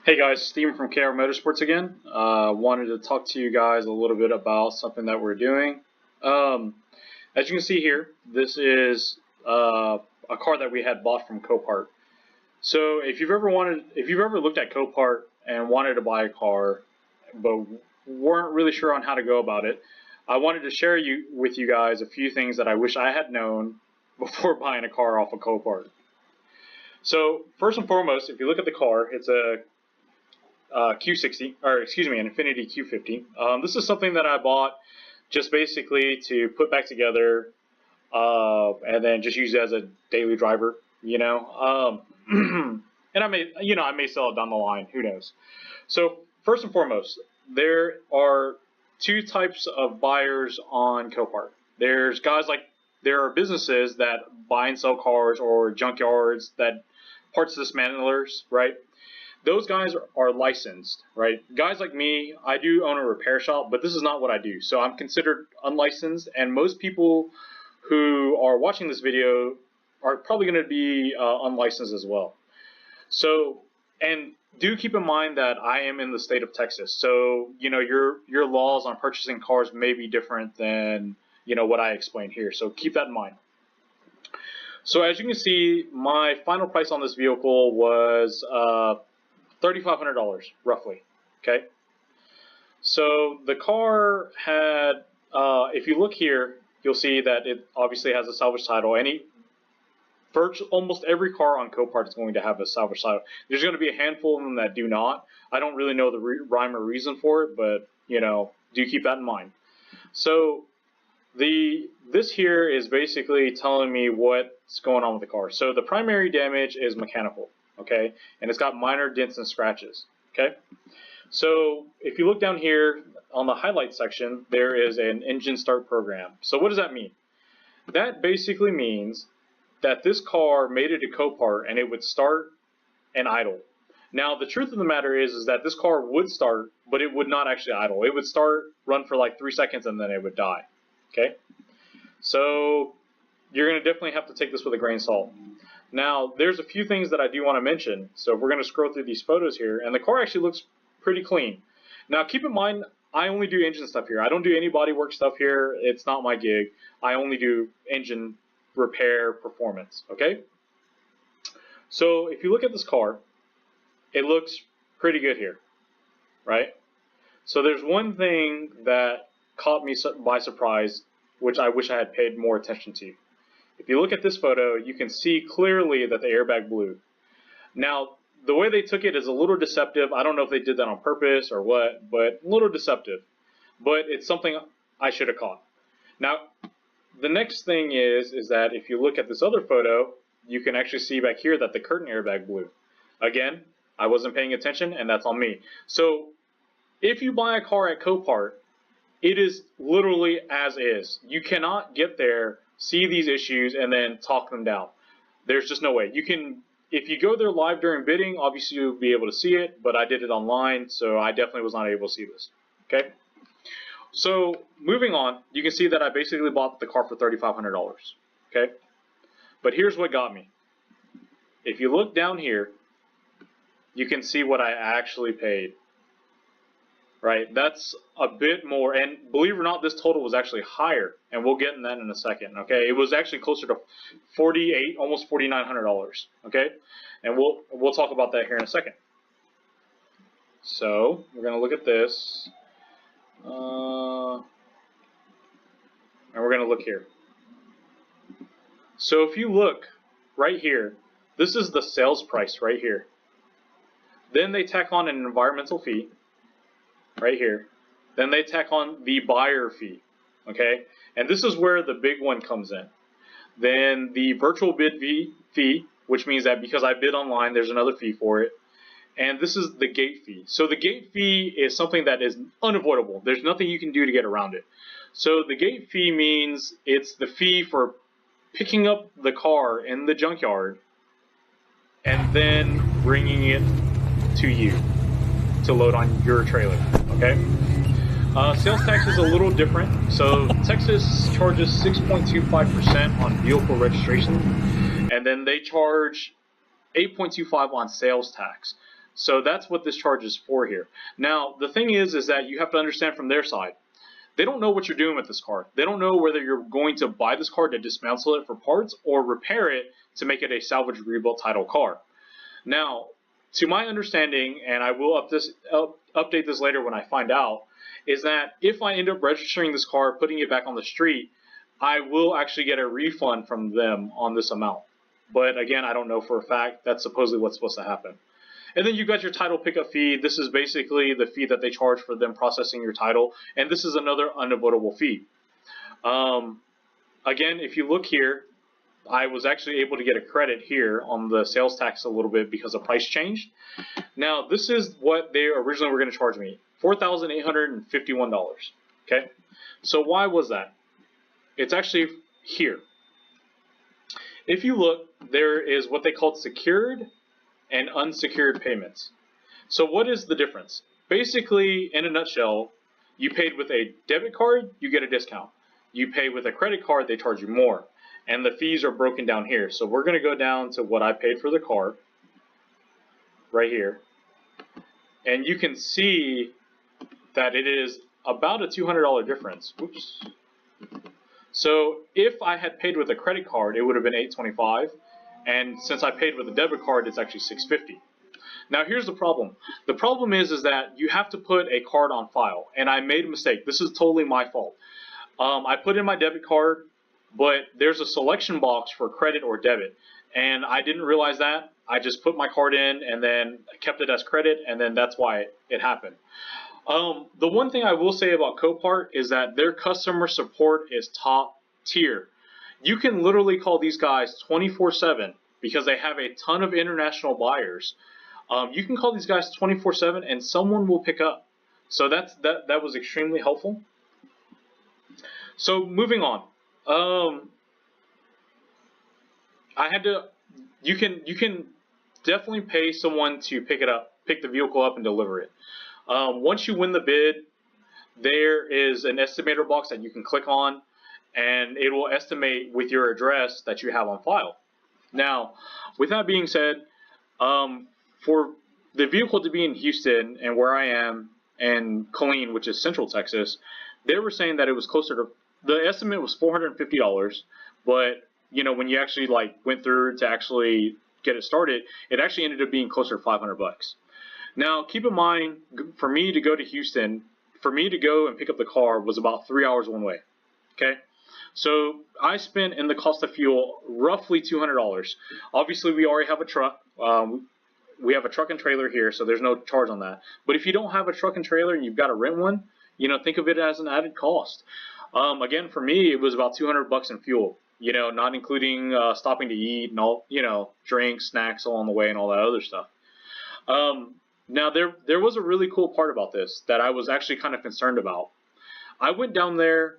Hey guys, Steven from KR Motorsports again. Wanted to talk to you guys a little bit about something that we're doing. As you can see here, this is a car that we had bought from CoPart. So if you've ever looked at CoPart and wanted to buy a car, but weren't really sure on how to go about it, I wanted to share with you guys a few things that I wish I had known before buying a car off of CoPart. So first and foremost, if you look at the car, it's a Q60, or excuse me, an Infiniti Q50. This is something that I bought just basically to put back together and then just use it as a daily driver, and I may sell it down the line, who knows. So first and foremost, there are two types of buyers on Copart. There are businesses that buy and sell cars, or junkyards that parts dismantlers, right? Those guys are licensed, right? Guys like me, I do own a repair shop, but this is not what I do. So I'm considered unlicensed, and most people who are watching this video are probably going to be unlicensed as well. So, and do keep in mind that I am in the state of Texas. So, your laws on purchasing cars may be different than, what I explained here. So keep that in mind. So as you can see, my final price on this vehicle was $3,500 roughly. Okay. So the car had, if you look here, you'll see that it obviously has a salvage title. Almost every car on Copart is going to have a salvage title. There's going to be a handful of them that do not. I don't really know the rhyme or reason for it, but do keep that in mind. So this here is basically telling me what's going on with the car. So the primary damage is mechanical, okay, and it's got minor dents and scratches, okay. So if you look down here on the highlight section, there is an engine start program. So what does that mean? That basically means that this car made it to Copart and it would start and idle. Now the truth of the matter is that this car would start, but it would not actually idle. It would start, run for like 3 seconds, and then it would die. Okay, so you're going to definitely have to take this with a grain of salt. Now, there's a few things that I do want to mention. So we're going to scroll through these photos here, and the car actually looks pretty clean. Now, keep in mind, I only do engine stuff here. I don't do any body work stuff here. It's not my gig. I only do engine repair performance, okay? So if you look at this car, it looks pretty good here, right? So there's one thing that caught me by surprise, which I wish I had paid more attention to. If you look at this photo, you can see clearly that the airbag blew. Now, the way they took it is a little deceptive. I don't know if they did that on purpose or what, but a little deceptive. But it's something I should have caught. Now, the next thing is that if you look at this other photo, you can actually see back here that the curtain airbag blew. Again, I wasn't paying attention, and that's on me. So, if you buy a car at Copart, it is literally as is. You cannot get there, see these issues, and then talk them down. There's just no way. You can, if you go there live during bidding, obviously you'll be able to see it, but I did it online, so I definitely was not able to see this. Okay? So, moving on, you can see that I basically bought the car for $3,500. Okay? But here's what got me. If you look down here, you can see what I actually paid. Right, that's a bit more, and believe it or not, this total was actually higher, and we'll get in that in a second. Okay, it was actually closer to $4,800, almost $4,900. Okay, and we'll talk about that here in a second. So we're gonna look at this, and we're gonna look here. So if you look right here, this is the sales price right here. Then they tack on an environmental fee. Right here. Then they tack on the buyer fee, okay? And this is where the big one comes in. Then the virtual bid fee, which means that because I bid online, there's another fee for it. And this is the gate fee. So the gate fee is something that is unavoidable. There's nothing you can do to get around it. So the gate fee means it's the fee for picking up the car in the junkyard and then bringing it to you to load on your trailer, okay? Sales tax is a little different. So Texas charges 6.25% on vehicle registration, and then they charge 8.25 on sales tax. So that's what this charge is for here. Now, the thing is that you have to understand from their side. They don't know what you're doing with this car. They don't know whether you're going to buy this car to dismantle it for parts or repair it to make it a salvage rebuilt title car. Now, to my understanding, and I will update this later when I find out, is that if I end up registering this car, putting it back on the street, I will actually get a refund from them on this amount. But again, I don't know for a fact. That's supposedly what's supposed to happen. And then you got your title pickup fee. This is basically the fee that they charge for them processing your title. And this is another unavoidable fee. Again, if you look here, I was actually able to get a credit here on the sales tax a little bit because the price changed. Now, this is what they originally were going to charge me, $4,851. Okay, so why was that? It's actually here. If you look, there is what they call secured and unsecured payments. So what is the difference? Basically, in a nutshell, you paid with a debit card, you get a discount. You pay with a credit card, they charge you more. And the fees are broken down here. So we're going to go down to what I paid for the car, right here. And you can see that it is about a $200 difference. Oops. So if I had paid with a credit card, it would have been $825. And since I paid with a debit card, it's actually $650. Now here's the problem. The problem is that you have to put a card on file. And I made a mistake. This is totally my fault. I put in my debit card, but there's a selection box for credit or debit. And I didn't realize that. I just put my card in and then kept it as credit, and then that's why it happened. The one thing I will say about CoPart is that their customer support is top tier. You can literally call these guys 24/7 because they have a ton of international buyers. You can call these guys 24/7 and someone will pick up. So that was extremely helpful. So moving on. You can definitely pay someone to pick the vehicle up and deliver it. Once you win the bid, there is an estimator box that you can click on, and it will estimate with your address that you have on file. Now, with that being said, for the vehicle to be in Houston and where I am and Killeen, which is Central Texas, they were saying that it was closer to, the estimate was $450, but you know, when you actually went through to actually get it started, it actually ended up being closer to $500. Now, keep in mind, for me to go to Houston, for me to go and pick up the car was about 3 hours one way. Okay, so I spent in the cost of fuel roughly $200. Obviously, we already have a truck. We have a truck and trailer here, so there's no charge on that. But if you don't have a truck and trailer and you've got to rent one, you know, think of it as an added cost. Again, for me, it was about $200 in fuel. You know, not including stopping to eat and all, you know, drinks, snacks along the way and all that other stuff. Now, there was a really cool part about this that I was actually kind of concerned about. I went down there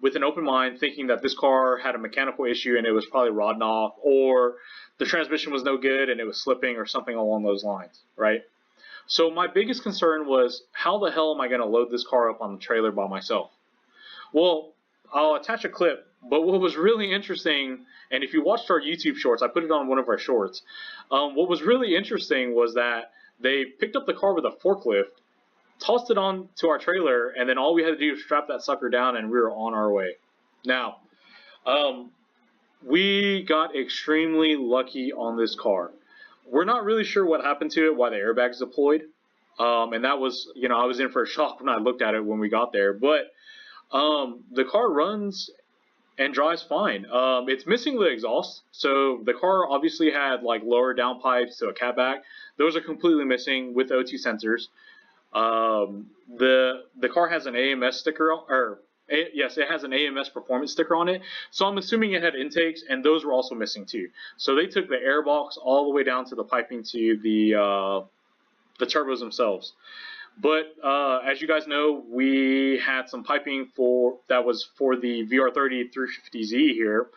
with an open mind, thinking that this car had a mechanical issue and it was probably rodding off, or the transmission was no good and it was slipping or something along those lines, right? So my biggest concern was, how the hell am I going to load this car up on the trailer by myself? Well, I'll attach a clip, but what was really interesting, and if you watched our YouTube shorts, I put it on one of our shorts, what was really interesting was that they picked up the car with a forklift, tossed it on to our trailer, and then all we had to do was strap that sucker down and we were on our way. Now, we got extremely lucky on this car. We're not really sure what happened to it, why the airbags deployed, and that was, you know, I was in for a shock when I looked at it when we got there, but the car runs and drives fine. It's missing the exhaust, so the car obviously had lower downpipes to a catback. Those are completely missing with OT sensors. The car has an AMS sticker, yes, it has an AMS performance sticker on it. So I'm assuming it had intakes, and those were also missing too. So they took the air box all the way down to the piping to the turbos themselves. But as you guys know, we had some piping that was for the VR30 350Z here,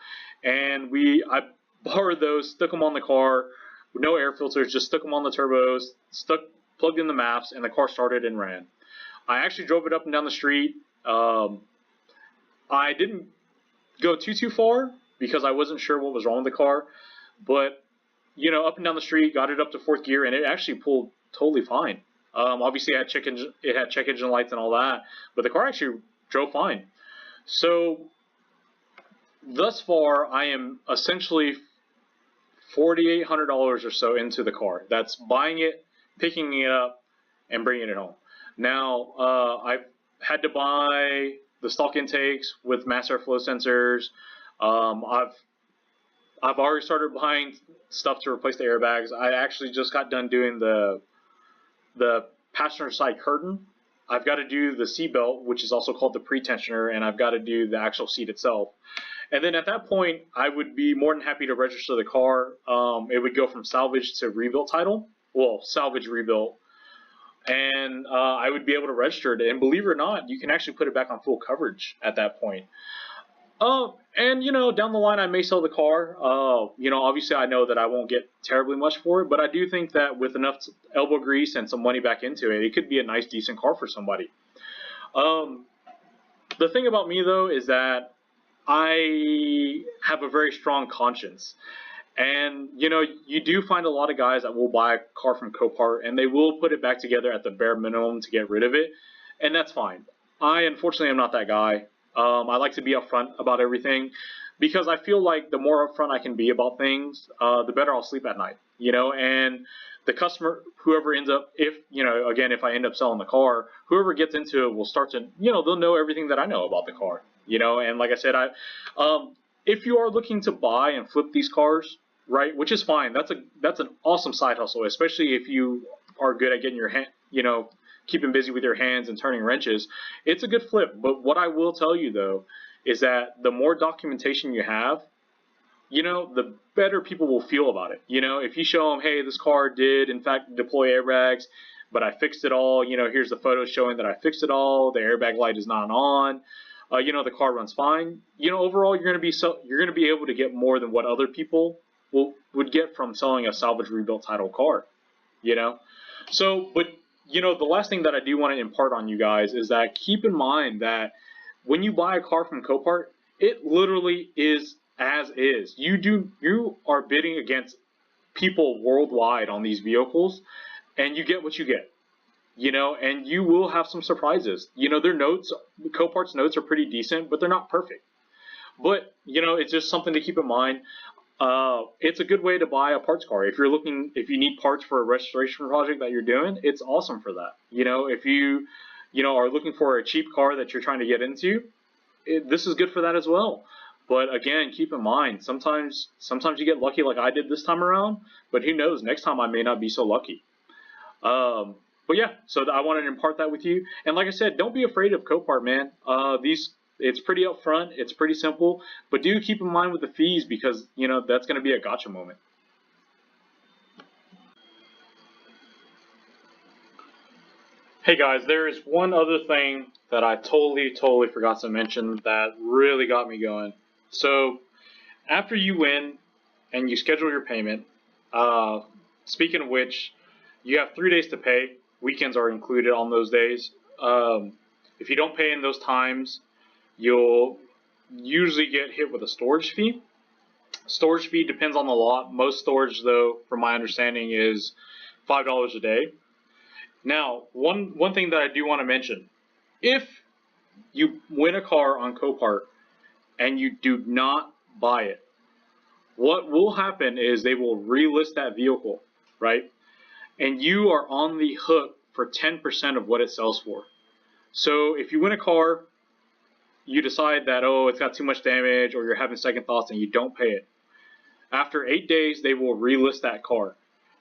and I borrowed those, stuck them on the car, no air filters, just stuck them on the turbos, plugged in the maps, and the car started and ran. I actually drove it up and down the street. I didn't go too far because I wasn't sure what was wrong with the car, but up and down the street, got it up to fourth gear, and it actually pulled totally fine. Obviously, it had check engine lights and all that, but the car actually drove fine. So thus far, I am essentially $4,800 or so into the car. That's buying it, picking it up, and bringing it home. Now, I've had to buy the stock intakes with mass airflow sensors. I've already started buying stuff to replace the airbags. I actually just got done doing the passenger side curtain. I've got to do the seat belt, which is also called the pre-tensioner, and I've got to do the actual seat itself. And then at that point, I would be more than happy to register the car. It would go from salvage to rebuilt title. Well, salvage rebuilt. And I would be able to register it. And believe it or not, you can actually put it back on full coverage at that point. And down the line, I may sell the car. Obviously, I know that I won't get terribly much for it, but I do think that with enough elbow grease and some money back into it, it could be a nice, decent car for somebody. The thing about me, though, is that I have a very strong conscience. And, you do find a lot of guys that will buy a car from CoPart, and they will put it back together at the bare minimum to get rid of it, and that's fine. I, unfortunately, am not that guy. I like to be upfront about everything, because I feel like the more upfront I can be about things, the better I'll sleep at night, and the customer, whoever ends up, if I end up selling the car, whoever gets into it will start to, they'll know everything that I know about the car, and like I said, if you are looking to buy and flip these cars, right, which is fine, that's an awesome side hustle, especially if you are good at getting your hand, keeping busy with your hands and turning wrenches. It's a good flip. But what I will tell you, though, is that the more documentation you have, the better people will feel about it. If you show them, hey, this car did in fact deploy airbags, but I fixed it all. Here's the photo showing that I fixed it all. The airbag light is not on. The car runs fine. Overall, you're going to be able to get more than what other people would get from selling a salvage rebuilt title car. So, but the last thing that I do want to impart on you guys is that keep in mind that when you buy a car from CoPart, it literally is as is. You are bidding against people worldwide on these vehicles, and you get what you get. And you will have some surprises. Their notes, CoPart's notes are pretty decent, but they're not perfect. But, it's just something to keep in mind. It's a good way to buy a parts car. If you need parts for a restoration project that you're doing, it's awesome for that. If you, are looking for a cheap car that you're trying to get into, this is good for that as well. But again, keep in mind, sometimes you get lucky like I did this time around, but who knows, next time I may not be so lucky. But yeah, so I wanted to impart that with you. And like I said, don't be afraid of CoPart, man. It's pretty upfront, it's pretty simple, but do keep in mind with the fees, because that's going to be a gotcha moment. Hey guys, there is one other thing that I totally forgot to mention that really got me going. So after you win and you schedule your payment, speaking of which, you have 3 days to pay. Weekends are included on those days. If you don't pay in those times, you'll usually get hit with a storage fee. Storage fee depends on the lot. Most storage, though, from my understanding, is $5 a day. Now, one thing that I do want to mention, if you win a car on CoPart and you do not buy it, what will happen is they will relist that vehicle, right? And you are on the hook for 10% of what it sells for. So if you win a car, you decide that, oh, it's got too much damage, or you're having second thoughts and you don't pay it. After 8 days, they will relist that car.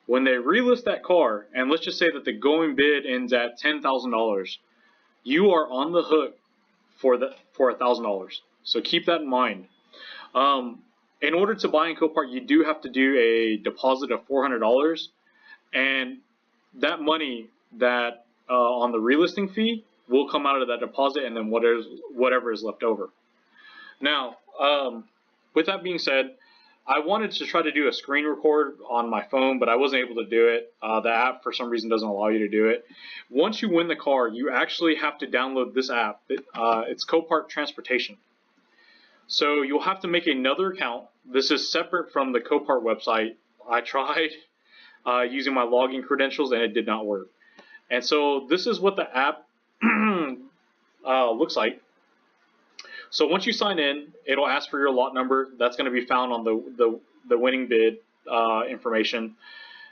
When they relist that car, and let's just say that the going bid ends at $10,000, you are on the hook for $1,000. So keep that in mind. In order to buy in CoPart, you do have to do a deposit of $400, and that money that on the relisting fee will come out of that deposit, and then whatever is left over. Now, with that being said, I wanted to try to do a screen record on my phone, but I wasn't able to do it. The app, for some reason, doesn't allow you to do it. Once you win the car, you actually have to download this app. It's CoPart Transportation. So you'll have to make another account. This is separate from the CoPart website. I tried using my login credentials and it did not work. And so this is what the app looks like. So once you sign in, it'll ask for your lot number. That's going to be found on the winning bid information.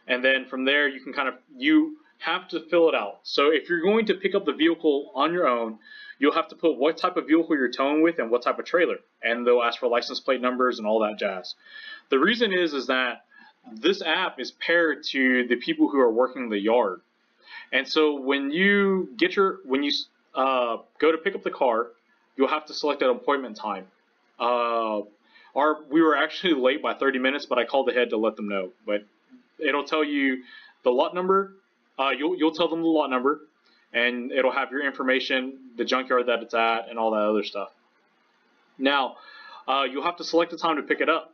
And then from there, you have to fill it out. So if you're going to pick up the vehicle on your own, you'll have to put what type of vehicle you're towing with and what type of trailer. And they'll ask for license plate numbers and all that jazz. The reason is that this app is paired to the people who are working the yard. And so when you go to pick up the car, you'll have to select an appointment time. We were actually late by 30 minutes, but I called ahead to let them know. But it'll tell you the lot number. You'll tell them the lot number, and it'll have your information, the junkyard that it's at, and all that other stuff. Now, you'll have to select the time to pick it up.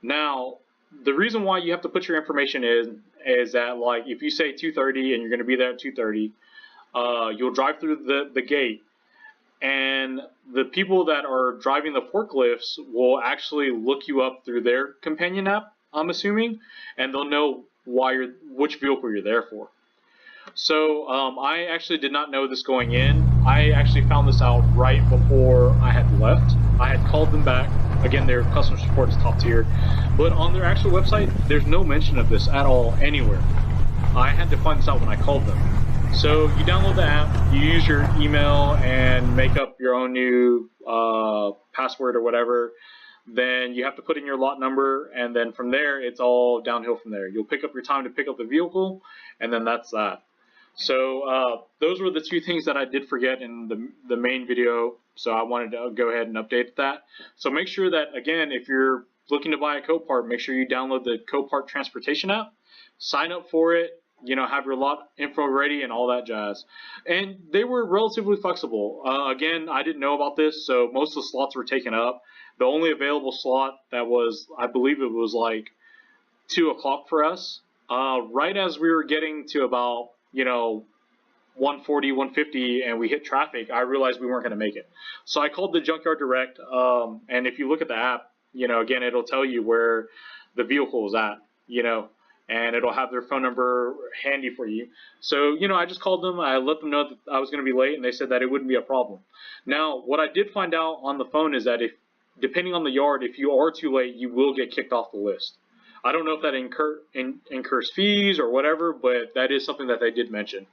Now, the reason why you have to put your information is that, like, if you say 2:30 and you're going to be there at 2:30, you'll drive through the gate, and the people that are driving the forklifts will actually look you up through their companion app, I'm assuming, and they'll know which vehicle you're there for. So I actually did not know this going in. I actually found this out right before I had left. I had called them back. Again, their customer support is top tier. But on their actual website, there's no mention of this at all anywhere. I had to find this out when I called them. So you download the app, you use your email and make up your own new password or whatever. Then you have to put in your lot number, and then from there, it's all downhill from there. You'll pick up your time to pick up the vehicle, and then that's that. So those were the two things that I did forget in the main video, so I wanted to go ahead and update that. So make sure that, again, if you're looking to buy a CoPart, make sure you download the CoPart transportation app, sign up for it, have your lot info ready and all that jazz. And they were relatively flexible. Again, I didn't know about this, so most of the slots were taken up. The only available slot that was, I believe it was like 2 o'clock for us. Right as we were getting to about, 140, 150 and we hit traffic, I realized we weren't going to make it. So I called the Junkyard Direct, and if you look at the app, again, it'll tell you where the vehicle is at, and it'll have their phone number handy for you. So, I just called them. I let them know that I was going to be late, and they said that it wouldn't be a problem. Now, what I did find out on the phone is that depending on the yard, if you are too late, you will get kicked off the list. I don't know if that incurs fees or whatever, but that is something that they did mention.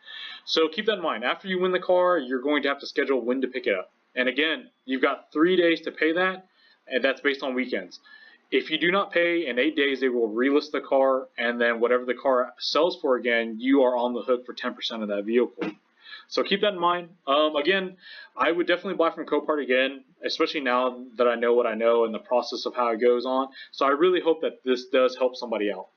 So keep that in mind. After you win the car, you're going to have to schedule when to pick it up. And again, you've got 3 days to pay that, and that's based on weekends. If you do not pay, in 8 days, they will relist the car, and then whatever the car sells for again, you are on the hook for 10% of that vehicle. So keep that in mind. Again, I would definitely buy from CoPart again, especially now that I know what I know and the process of how it goes on. So I really hope that this does help somebody out.